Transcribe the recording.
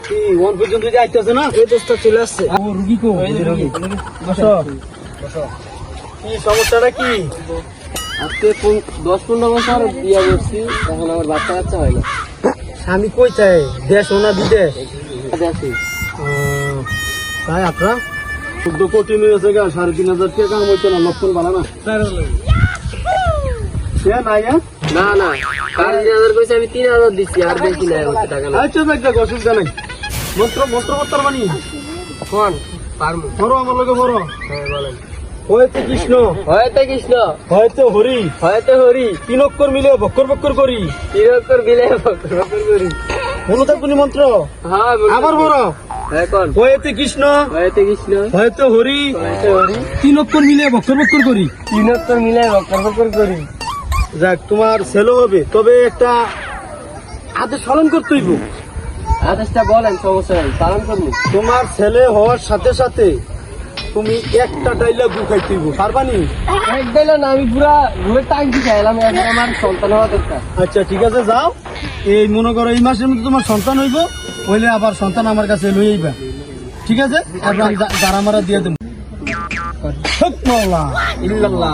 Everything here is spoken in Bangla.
কি ওয়ান পর্যন্ত যে আইতেছে না এই দোস্ত চলে আসছে। ও রুগী কো বসো কি সমস্যাটা কি? আজকে 10-15 বছর বিয়ে করছি, এখন আমার বাচ্চা কাচ্চা হয় না। স্বামী কই চাই, দেশ না বিদেশ? দেখি তাই আপনার 14 কোটি নিয়েছে গা, 3,500 টাকা কাম হইছে না, লক্ষণ ভালো না সে নাই। না না, 5,000 কইছে, আমি 3,000 দিচ্ছি, আর বেশি নাই আমার টাকা না। আচ্ছা দেখ অসুবিধা নাই। মন্ত্র মন্ত্র মন্ত্র বানি কোন পারমু? মরো আমার লগে মরো। হ্যাঁ বলেন। হয়তো কৃষ্ণ, হয়তো কৃষ্ণ, হয়তো হরি, হয়তো হরি, 3 অক্ষর মিলে বক্কর বক্কর করি। তিরক্ষর বিলে বকর করি। মনে থাকুনি মন্ত্র। হ্যাঁ আবার বড় হ্যাঁ কোন? হয়তো কৃষ্ণ, হয়তো কৃষ্ণ, হয়তো হরি, হয়তো হরি, 3 অক্ষর মিলে বক্কর বক্কর করি। তিরক্ষর মিলে বকর করি। যাক তোমার ছেলে হবে, তবে একটা আদেশ পালন করতে হইব। আদেশটা বলেন, সমস্যা নাই, পালন করবো। তোমার ছেলে হওয়ার সাথে সাথে তুমি একটা ডাইলগ খাইতে হইব, পারবানি? এক দিলে না, আমি পুরা ঘুরে টাঙ্কি খাইলাম, এখন আমার সন্তান হওয়া দরকার। আচ্ছা ঠিক আছে যাও, এই মনে করো এই মাসের মধ্যে তোমার সন্তান হইব, হইলে আবার সন্তান আমার কাছে লই আইবা, ঠিক আছে? আর আমি যারা মারা দিয়ে দেবো। ইল্লাল্লাহ।